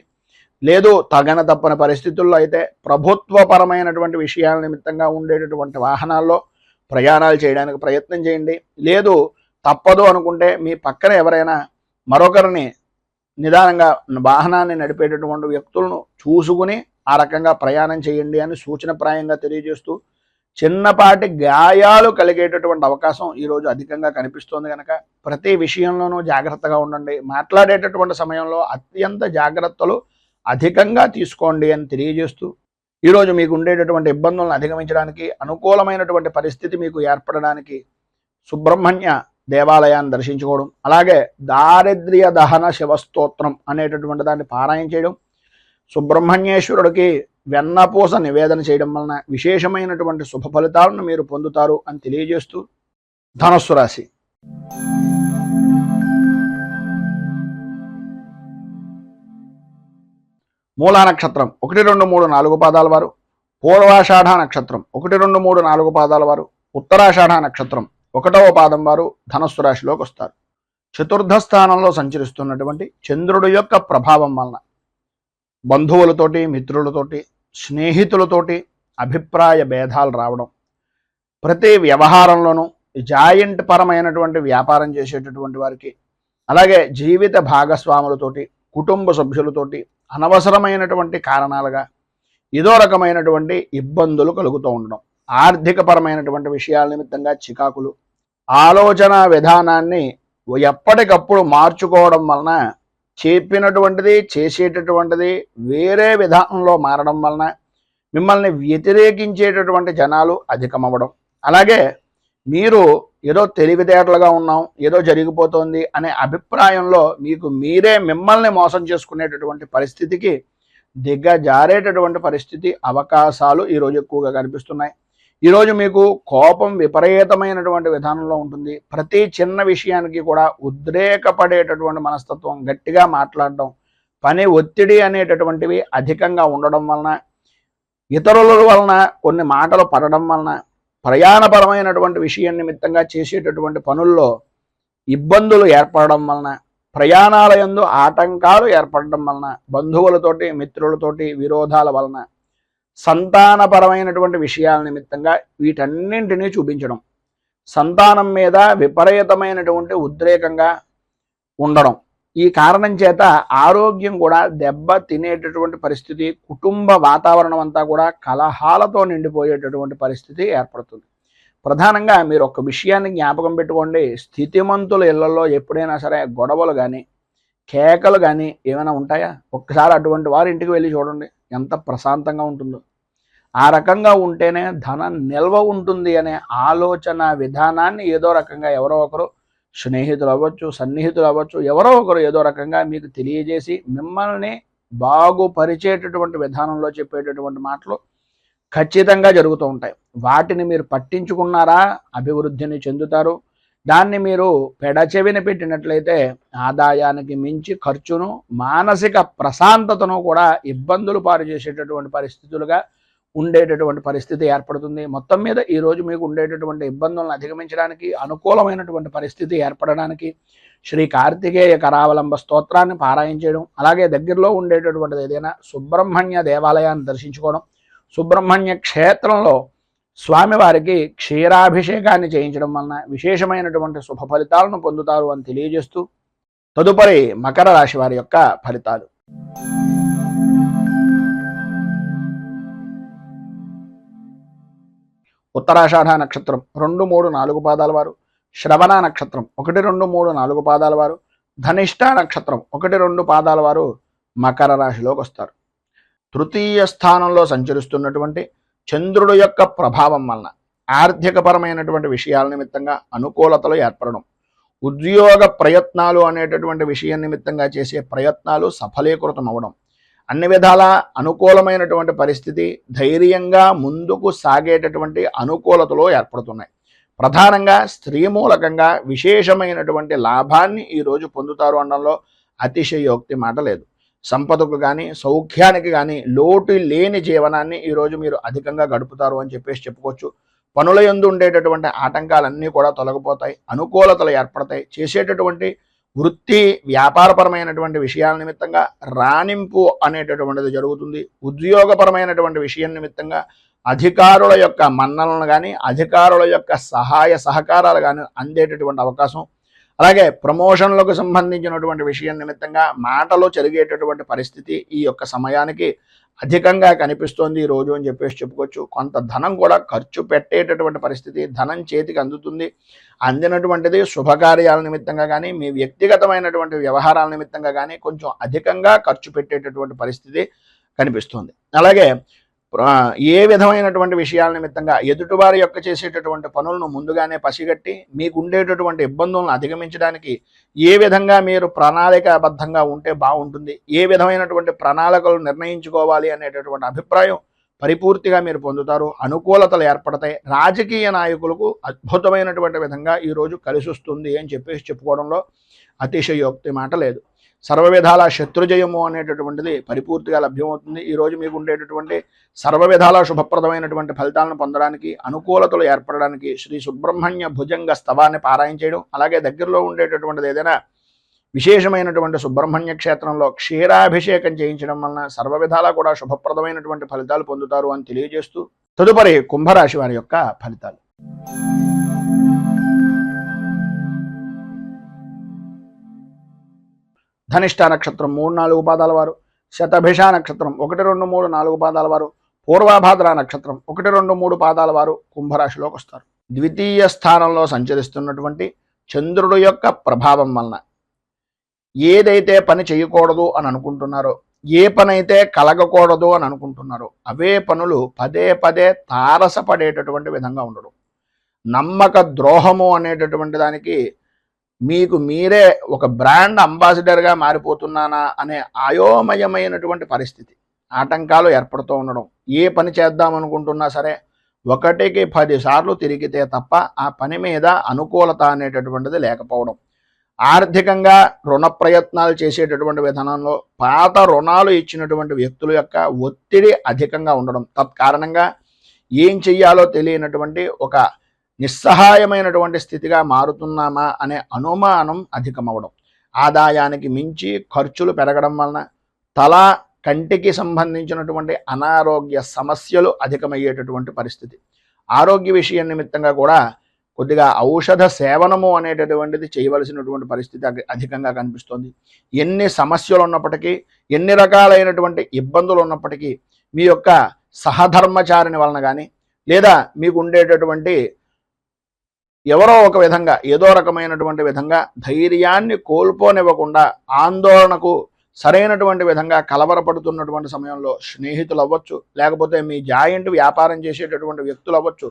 లేదు తగన తప్పని పరిస్థితుల్లో అయితే ప్రభుత్వపరమైనటువంటి విషయాల నిమిత్తంగా ఉండేటటువంటి వాహనాల్లో ప్రయాణాలు చేయడానికి ప్రయత్నం చేయండి. లేదు తప్పదు అనుకుంటే మీ పక్కన ఎవరైనా మరొకరిని నిదానంగా వాహనాన్ని నడిపేటటువంటి వ్యక్తులను చూసుకుని ఆ రకంగా ప్రయాణం చేయండి అని సూచనప్రాయంగా తెలియజేస్తూ, చిన్నపాటి గాయాలు కలిగేటటువంటి అవకాశం ఈరోజు అధికంగా కనిపిస్తోంది కనుక ప్రతి విషయంలోనూ జాగ్రత్తగా ఉండండి. మాట్లాడేటటువంటి సమయంలో అత్యంత జాగ్రత్తలు అధికంగా తీసుకోండి అని తెలియజేస్తూ, ఈరోజు మీకు ఉండేటటువంటి ఇబ్బందులను అధిగమించడానికి, అనుకూలమైనటువంటి పరిస్థితి మీకు ఏర్పడడానికి సుబ్రహ్మణ్య దేవాలయాన్ని దర్శించుకోవడం, అలాగే దారిద్ర్య దహన శివస్తోత్రం అనేటటువంటి దాన్ని పారాయణ చేయడం, సుబ్రహ్మణ్యేశ్వరుడికి వెన్నపూస నివేదన చేయడం వలన విశేషమైనటువంటి శుభ ఫలితాలను మీరు పొందుతారు అని తెలియజేస్తూ ధనుస్సు రాశి. మూలా నక్షత్రం 1, 2, 3, 4 పాదాల వారు, పూర్వాషాఢ నక్షత్రం 1, 2, 3, 4 పాదాల వారు, ఉత్తరాషాఢ నక్షత్రం 1వ పాదం వారు ధనుస్సు రాశిలోకి వస్తారు. చతుర్థ స్థానంలో సంచరిస్తున్నటువంటి చంద్రుడి యొక్క ప్రభావం వలన బంధువులతోటి, మిత్రులతోటి, స్నేహితులతోటి అభిప్రాయ భేదాలు రావడం, ప్రతి వ్యవహారంలోనూ జాయింట్ పరమైనటువంటి వ్యాపారం చేసేటటువంటి వారికి, అలాగే జీవిత భాగస్వాములతోటి, కుటుంబ సభ్యులతోటి అనవసరమైనటువంటి కారణాలుగా ఏదో రకమైనటువంటి ఇబ్బందులు కలుగుతూ ఉండడం, ఆర్థిక పరమైనటువంటి విషయాల నిమిత్తంగా చికాకులు, ఆలోచన విధానాన్ని ఎప్పటికప్పుడు మార్చుకోవడం వలన చెప్పినటువంటిది చేసేటటువంటిది వేరే విధానంలో మారడం వలన మిమ్మల్ని వ్యతిరేకించేటటువంటి జనాలు అధికమవ్వడం, అలాగే మీరు ఏదో తెలివితేటలుగా ఉన్నాం, ఏదో జరిగిపోతుంది అనే అభిప్రాయంలో మీకు మీరే మిమ్మల్ని మోసం చేసుకునేటటువంటి పరిస్థితికి దిగజారేటటువంటి పరిస్థితి అవకాశాలు ఈరోజు ఎక్కువగా కనిపిస్తున్నాయి. ఈరోజు మీకు కోపం విపరీతమైనటువంటి విధానంలో ఉంటుంది. ప్రతి చిన్న విషయానికి కూడా ఉద్రేకపడేటటువంటి మనస్తత్వం, గట్టిగా మాట్లాడడం, పని ఒత్తిడి అనేటటువంటివి అధికంగా ఉండడం వలన, ఇతరుల వలన కొన్ని మాటలు పడడం వలన, ప్రయాణపరమైనటువంటి విషయం నిమిత్తంగా చేసేటటువంటి పనుల్లో ఇబ్బందులు ఏర్పడడం వలన, ప్రయాణాల యందు ఆటంకాలు ఏర్పడడం వలన, బంధువులతోటి మిత్రులతోటి విరోధాల వలన, సంతానపరమైనటువంటి విషయాల నిమిత్తంగా వీటన్నింటినీ చూపించడం, సంతానం మీద విపరీతమైనటువంటి ఉద్రేకంగా ఉండడం, ఈ కారణం చేత ఆరోగ్యం కూడా దెబ్బ తినేటటువంటి పరిస్థితి, కుటుంబ వాతావరణం అంతా కూడా కలహాలతో నిండిపోయేటటువంటి పరిస్థితి ఏర్పడుతుంది. ప్రధానంగా మీరు ఒక విషయాన్ని జ్ఞాపకం పెట్టుకోండి, స్థితిమంతుల ఇళ్లలో ఎప్పుడైనా సరే గొడవలు కానీ కేకలు కానీ ఏమైనా ఉంటాయా? ఒక్కసారి అటువంటి వారి ఇంటికి వెళ్ళి చూడండి, ఎంత ప్రశాంతంగా ఉంటుందో. ఆ రకంగా ఉంటేనే ధనం నిల్వ ఉంటుంది అనే ఆలోచన విధానాన్ని ఏదో రకంగా ఎవరో ఒకరు, స్నేహితులు అవ్వచ్చు, సన్నిహితులు అవ్వచ్చు, ఎవరో ఒకరు ఏదో రకంగా మీకు తెలియజేసి మిమ్మల్ని బాగుపరిచేటటువంటి విధానంలో చెప్పేటటువంటి మాటలు ఖచ్చితంగా జరుగుతూ ఉంటాయి. వాటిని మీరు పట్టించుకున్నారా అభివృద్ధిని చెందుతారు. దాన్ని మీరు పెడచెవిని పెట్టినట్లయితే ఆదాయానికి మించి ఖర్చును, మానసిక ప్రశాంతతను కూడా ఇబ్బందులు పాలు చేసేటటువంటి పరిస్థితులుగా ఉండేటటువంటి పరిస్థితి ఏర్పడుతుంది. మొత్తం మీద ఈరోజు మీకు ఉండేటటువంటి ఇబ్బందులను అధిగమించడానికి, అనుకూలమైనటువంటి పరిస్థితి ఏర్పడడానికి శ్రీ కార్తికేయ కరావలంబ స్తోత్రాన్ని పారాయణ చేయడం, అలాగే దగ్గరలో ఉండేటటువంటిది ఏదైనా సుబ్రహ్మణ్య దేవాలయాన్ని దర్శించుకోవడం, సుబ్రహ్మణ్య క్షేత్రంలో స్వామివారికి క్షీరాభిషేకాన్ని చేయించడం వలన విశేషమైనటువంటి శుభ ఫలితాలను పొందుతారు అని తెలియజేస్తూ, తదుపరి మకర రాశి వారి యొక్క ఫలితాలు. ఉత్తరాషాఢ నక్షత్రం 2, 3, 4 పాదాల వారు, శ్రవణ నక్షత్రం 1, 2, 3, 4 పాదాల వారు, ధనిష్ట నక్షత్రం 1, 2 పాదాల వారు మకర రాశిలోకి వస్తారు. తృతీయ స్థానంలో సంచరిస్తున్నటువంటి చంద్రుడు యొక్క ప్రభావం వలన ఆర్థికపరమైనటువంటి విషయాల నిమిత్తంగా అనుకూలతలు ఏర్పడడం, ఉద్యోగ ప్రయత్నాలు అనేటటువంటి విషయం నిమిత్తంగా చేసే ప్రయత్నాలు సఫలీకృతం అవ్వడం, అన్ని విధాల అనుకూలమైనటువంటి పరిస్థితి, ధైర్యంగా ముందుకు సాగేటటువంటి అనుకూలతలు ఏర్పడుతున్నాయి. ప్రధానంగా స్త్రీ మూలకంగా విశేషమైనటువంటి లాభాన్ని ఈరోజు పొందుతారు అనడంలో అతిశయోక్తి మాట లేదు. సంపదకు కానీ సౌఖ్యానికి కానీ లోటు లేని జీవనాన్ని ఈరోజు మీరు అధికంగా గడుపుతారు అని చెప్పుకోవచ్చు. పనుల యందు ఉండేటటువంటి ఆటంకాలన్నీ కూడా తొలగిపోతాయి, అనుకూలతలు ఏర్పడతాయి. చేసేటటువంటి వృత్తి వ్యాపారపరమైనటువంటి విషయాల నిమిత్తంగా రాణింపు అనేటటువంటిది జరుగుతుంది. ఉద్యోగపరమైనటువంటి విషయం నిమిత్తంగా అధికారుల యొక్క మన్నలను కానీ, అధికారుల యొక్క సహాయ సహకారాలు కానీ అందేటటువంటి అవకాశం, అలాగే ప్రమోషన్లకు సంబంధించినటువంటి విషయం నిమిత్తంగా మాటలు చెరిగేటటువంటి పరిస్థితి ఈ యొక్క సమయానికి అధికంగా కనిపిస్తోంది ఈ రోజు అని చెప్పుకోవచ్చు. కొంత ధనం కూడా ఖర్చు పెట్టేటటువంటి పరిస్థితి, ధనం చేతికి అందుతుంది. అందినటువంటిది శుభకార్యాల నిమిత్తంగా కానీ, మీ వ్యక్తిగతమైనటువంటి వ్యవహారాల నిమిత్తంగా కానీ కొంచెం అధికంగా ఖర్చు పెట్టేటటువంటి పరిస్థితి కనిపిస్తుంది. అలాగే ఏ విధమైనటువంటి విషయాల నిమిత్తంగా ఎదుటివారి యొక్క చేసేటటువంటి పనులను ముందుగానే పసిగట్టి మీకు ఉండేటటువంటి ఇబ్బందులను అధిగమించడానికి ఏ విధంగా మీరు ప్రణాళికాబద్ధంగా ఉంటే బాగుంటుంది, ఏ విధమైనటువంటి ప్రణాళికలు నిర్ణయించుకోవాలి అనేటటువంటి అభిప్రాయం పరిపూర్తిగా మీరు పొందుతారు. అనుకూలతలు ఏర్పడతాయి. రాజకీయ నాయకులకు అద్భుతమైనటువంటి విధంగా ఈరోజు కలిసి వస్తుంది అని చెప్పుకోవడంలో అతిశయోక్తి మాట లేదు. సర్వవిధాల శత్రుజయము అనేటటువంటిది పరిపూర్తిగా లభ్యమవుతుంది. ఈరోజు మీకు ఉండేటటువంటి సర్వవిధాల శుభప్రదమైనటువంటి ఫలితాలను పొందడానికి, అనుకూలతలు ఏర్పడడానికి శ్రీ సుబ్రహ్మణ్య భుజంగ స్తవాన్ని పారాయణ చేయడం, అలాగే దగ్గరలో ఉండేటటువంటిది ఏదైనా విశేషమైనటువంటి సుబ్రహ్మణ్య క్షేత్రంలో క్షీరాభిషేకం చేయించడం వలన సర్వవిధాలా కూడా శుభప్రదమైనటువంటి ఫలితాలు పొందుతారు అని తెలియజేస్తూ, తదుపరి కుంభరాశి వారి యొక్క ఫలితాలు. ధనిష్ట నక్షత్రం 3, 4 పాదాల వారు, శతభిష నక్షత్రం 1, 2, 3, 4 పాదాల వారు, పూర్వభాద్ర నక్షత్రం 1, 2, 3 పాదాల వారు కుంభరాశిలోకి వస్తారు. ద్వితీయ స్థానంలో సంచరిస్తున్నటువంటి చంద్రుడు యొక్క ప్రభావం వలన ఏదైతే పని చేయకూడదు అని అనుకుంటున్నారో, ఏ పని అయితే కలగకూడదు అని అనుకుంటున్నారో అవే పనులు పదే పదే తారసపడేటటువంటి విధంగా ఉండడం, నమ్మక ద్రోహము అనేటటువంటి దానికి మీకు మీరే ఒక బ్రాండ్ అంబాసిడర్గా మారిపోతున్నానా అనే అయోమయమైనటువంటి పరిస్థితి, ఆటంకాలు ఏర్పడుతూ ఉండడం, ఏ పని చేద్దామనుకుంటున్నా సరే 1కి 10 సార్లు తిరిగితే తప్ప ఆ పని మీద అనుకూలత అనేటటువంటిది లేకపోవడం, ఆర్థికంగా రుణ ప్రయత్నాలు చేసేటటువంటి విధానంలో పాత రుణాలు ఇచ్చినటువంటి వ్యక్తుల యొక్క ఒత్తిడి అధికంగా ఉండడం, తత్కారణంగా ఏం చెయ్యాలో తెలియనటువంటి ఒక నిస్సహాయమైనటువంటి స్థితిగా మారుతున్నామా అనే అనుమానం అధికమవడం, ఆదాయానికి మించి ఖర్చులు పెరగడం వలన కంటికి సంబంధించినటువంటి అనారోగ్య సమస్యలు అధికమయ్యేటటువంటి పరిస్థితి. ఆరోగ్య విషయం నిమిత్తంగా కూడా కొద్దిగా ఔషధ సేవనము అనేటటువంటిది చేయవలసినటువంటి పరిస్థితి అధికంగా కనిపిస్తోంది. ఎన్ని సమస్యలు ఉన్నప్పటికీ, ఎన్ని రకాలైనటువంటి ఇబ్బందులు ఉన్నప్పటికీ మీ యొక్క సహధర్మచారిని వలన కానీ, లేదా మీకు ఉండేటటువంటి ఎవరో ఒక విధంగా ఏదో రకమైనటువంటి విధంగా ధైర్యాన్ని కోల్పోనివ్వకుండా, ఆందోళనకు సరైనటువంటి విధంగా కలవరపడుతున్నటువంటి సమయంలో స్నేహితులు అవ్వచ్చు, లేకపోతే మీ జాయింట్ వ్యాపారం చేసేటటువంటి వ్యక్తులు అవ్వచ్చు,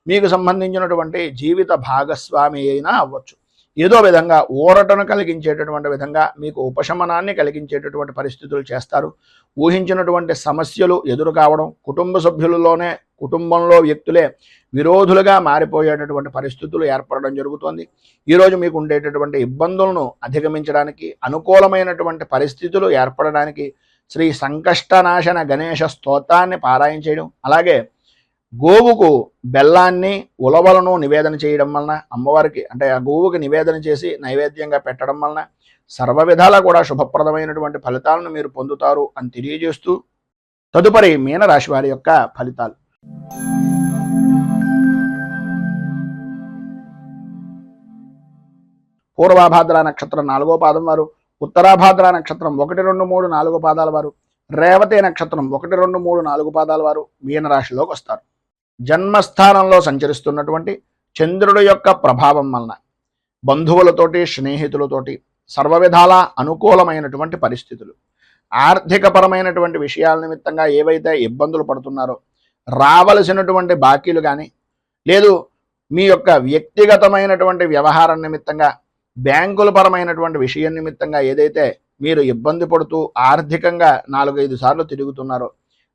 మీకు సంబంధించినటువంటి జీవిత భాగస్వామి అయినా అవ్వచ్చు, ఏదో విధంగా ఊరటను కలిగించేటటువంటి విధంగా మీకు ఉపశమనాన్ని కలిగించేటటువంటి పరిస్థితులు చేస్తారు. ఊహించినటువంటి సమస్యలు ఎదురు కావడం, కుటుంబ సభ్యులలోనే కుటుంబంలో వ్యక్తులే విరోధులుగా మారిపోయేటటువంటి పరిస్థితులు ఏర్పడడం జరుగుతోంది. ఈరోజు మీకు ఉండేటటువంటి ఇబ్బందులను అధిగమించడానికి, అనుకూలమైనటువంటి పరిస్థితులు ఏర్పడడానికి శ్రీ సంకష్టనాశన గణేశ స్తోత్రాన్ని పారాయణ చేయడం, అలాగే గోవుకు బెల్లాన్ని ఉలవలను నివేదన చేయడం వలన, అమ్మవారికి అంటే ఆ గోవుకి నివేదన చేసి నైవేద్యంగా పెట్టడం వలన సర్వ విధాలా కూడా శుభప్రదమైనటువంటి ఫలితాలను మీరు పొందుతారు అని తెలియజేస్తూ, తదుపరి మీనరాశి వారి యొక్క ఫలితాలు. పూర్వాభాద్ర నక్షత్రం 4వ పాదం వారు, ఉత్తరాభాద్ర నక్షత్రం 1, 2, 3, 4 పాదాల వారు, రేవతి నక్షత్రం 1, 2, 3, 4 పాదాల వారు మీనరాశిలోకి వస్తారు. జన్మస్థానంలో సంచరిస్తున్నటువంటి చంద్రుడి యొక్క ప్రభావం వలన బంధువులతోటి, స్నేహితులతోటి సర్వ విధాలా అనుకూలమైనటువంటి పరిస్థితులు, ఆర్థికపరమైనటువంటి విషయాల నిమిత్తంగా ఏవైతే ఇబ్బందులు పడుతున్నారో, రావలసినటువంటి బాకీలు కానీ, లేదు మీ యొక్క వ్యక్తిగతమైనటువంటి వ్యవహారం నిమిత్తంగా, బ్యాంకుల పరమైనటువంటి విషయం నిమిత్తంగా ఏదైతే మీరు ఇబ్బంది పడుతూ ఆర్థికంగా 4-5 సార్లు తిరుగుతున్నారో,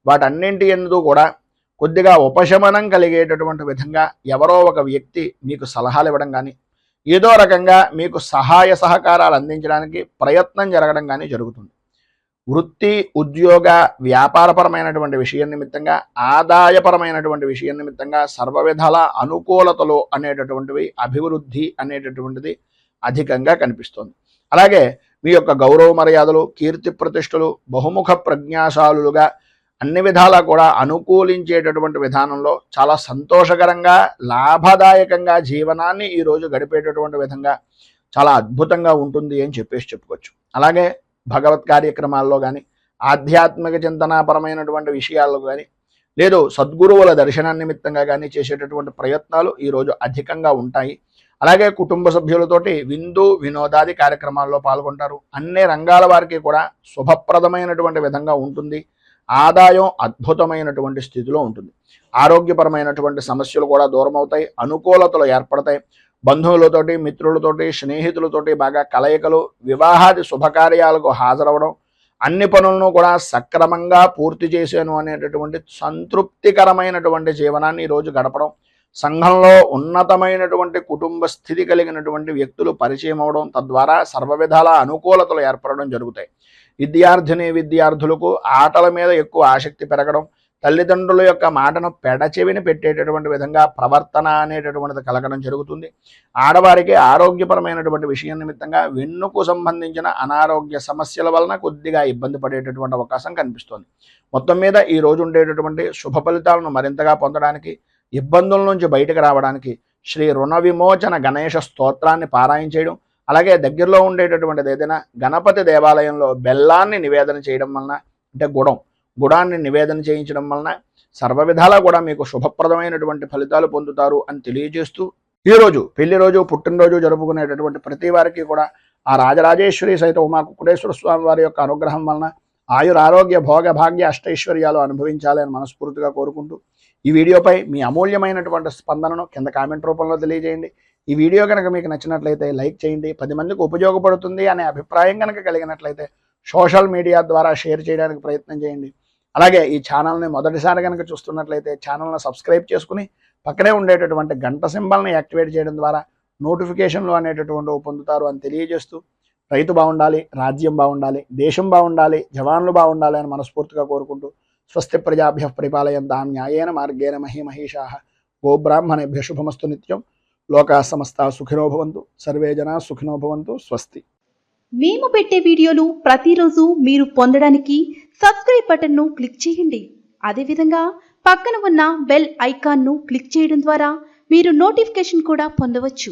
వాటన్నింటి యందు కూడా కొద్దిగా ఉపశమనం కలిగేటటువంటి విధంగా ఎవరో ఒక వ్యక్తి మీకు సలహాలు ఇవ్వడం కానీ, ఏదో రకంగా మీకు సహాయ సహకారాలు అందించడానికి ప్రయత్నం జరగడం కానీ జరుగుతుంది. వృత్తి, ఉద్యోగ, వ్యాపారపరమైనటువంటి విషయం నిమిత్తంగా, ఆదాయపరమైనటువంటి విషయం నిమిత్తంగా సర్వ విధాల అనుకూలతలు అనేటటువంటివి, అభివృద్ధి అనేటటువంటిది అధికంగా కనిపిస్తుంది. అలాగే మీ యొక్క గౌరవ మర్యాదలు, కీర్తి ప్రతిష్టలు బహుముఖ ప్రజ్ఞాశాలుగా అన్ని విధాలా కూడా అనుకూలించేటటువంటి విధానంలో చాలా సంతోషకరంగా, లాభదాయకంగా జీవనాన్ని ఈరోజు గడిపేటటువంటి విధంగా చాలా అద్భుతంగా ఉంటుంది అని చెప్పుకోవచ్చు. అలాగే భగవత్ కార్యక్రమాల్లో కానీ, ఆధ్యాత్మిక చింతనాపరమైనటువంటి విషయాల్లో కానీ, లేదు సద్గురువుల దర్శన నిమిత్తంగా కానీ చేసేటటువంటి ప్రయత్నాలు ఈరోజు అధికంగా ఉంటాయి. అలాగే కుటుంబ సభ్యులతోటి విందు వినోదాది కార్యక్రమాల్లో పాల్గొంటారు. అన్ని రంగాల వారికి కూడా శుభప్రదమైనటువంటి విధంగా ఉంటుంది. ఆదాయం అద్భుతమైనటువంటి స్థితిలో ఉంటుంది. ఆరోగ్యపరమైనటువంటి సమస్యలు కూడా దూరం అవుతాయి, అనుకూలతలు ఏర్పడతాయి. బంధువులతోటి, మిత్రులతోటి, స్నేహితులతోటి బాగా కలయికలు, వివాహాది శుభకార్యాలకు హాజరవడం, అన్ని పనులను కూడా సక్రమంగా పూర్తి చేశాను అనేటటువంటి సంతృప్తికరమైనటువంటి జీవనాన్ని ఈరోజు గడపడం, సంఘంలో ఉన్నతమైనటువంటి కుటుంబ స్థితి కలిగినటువంటి వ్యక్తులు పరిచయం అవడం, తద్వారా సర్వ విధాల అనుకూలతలు ఏర్పడడం జరుగుతాయి. విద్యార్థులకు ఆటల మీద ఎక్కువ ఆసక్తి పెరగడం, తల్లిదండ్రుల యొక్క మాటను పెడచెవిని పెట్టేటటువంటి విధంగా ప్రవర్తన అనేటటువంటిది కలగడం జరుగుతుంది. ఆడవారికి ఆరోగ్యపరమైనటువంటి విషయం నిమిత్తంగా వెన్నుకు సంబంధించిన అనారోగ్య సమస్యల వలన కొద్దిగా ఇబ్బంది పడేటటువంటి అవకాశం కనిపిస్తుంది. మొత్తం మీద ఈ రోజు ఉండేటటువంటి శుభ ఫలితాలను మరింతగా పొందడానికి, ఇబ్బందుల నుంచి బయటకు రావడానికి శ్రీ రుణ విమోచన గణేశ స్తోత్రాన్ని పారాయణ చేయడం, అలాగే దగ్గరలో ఉండేటటువంటిది ఏదైనా గణపతి దేవాలయంలో బెల్లాన్ని నివేదన చేయడం వలన, అంటే గుడాన్ని నివేదన చేయించడం వలన సర్వ విధాలా కూడా మీకు శుభప్రదమైనటువంటి ఫలితాలు పొందుతారు అని తెలియజేస్తూ, ఈరోజు పెళ్లి రోజు, పుట్టినరోజు జరుపుకునేటటువంటి ప్రతి వారికి కూడా ఆ రాజరాజేశ్వరి సైత ఉమా కుక్కుటేశ్వర స్వామి వారి యొక్క అనుగ్రహం వలన ఆయురారోగ్య భోగ భాగ్య అష్టైశ్వర్యాలు అనుభవించాలని మనస్ఫూర్తిగా కోరుకుంటూ, ఈ వీడియోపై మీ అమూల్యమైనటువంటి స్పందనను కింద కామెంట్ రూపంలో తెలియజేయండి. ఈ వీడియో కనుక మీకు నచ్చినట్లయితే లైక్ చేయండి. 10 మందికి ఉపయోగపడుతుంది అనే అభిప్రాయం కనుక కలిగినట్లయితే సోషల్ మీడియా ద్వారా షేర్ చేయడానికి ప్రయత్నం చేయండి. అలాగే ఈ ఛానల్ని మొదటిసారి కనుక చూస్తున్నట్లయితే ఛానల్ని సబ్స్క్రైబ్ చేసుకుని పక్కనే ఉండేటటువంటి గంట సింబల్ని యాక్టివేట్ చేయడం ద్వారా నోటిఫికేషన్లు అనేటటువంటివి పొందుతారు అని తెలియజేస్తూ, రైతు బాగుండాలి, రాజ్యం బాగుండాలి, దేశం బాగుండాలి, జవాన్లు బాగుండాలి అని మనస్ఫూర్తిగా కోరుకుంటూ, స్వస్తి ప్రజాభ్యః పరిపాలయంతాం న్యాయేన మార్గేణ మహీమహీషాః గోబ్రాహ్మణేభ్యః శుభమస్తు నిత్యం. లోకాః సమస్తాః సుఖినో భవంతు, సర్వే జనాః సుఖినో భవంతు. స్వస్తి. మేము పెట్టే వీడియోలు ప్రతిరోజు మీరు పొందడానికి సబ్స్క్రైబ్ బటన్ను క్లిక్ చేయండి. అదేవిధంగా పక్కన ఉన్న బెల్ ఐకాన్ను క్లిక్ చేయడం ద్వారా మీరు నోటిఫికేషన్ కూడా పొందవచ్చు.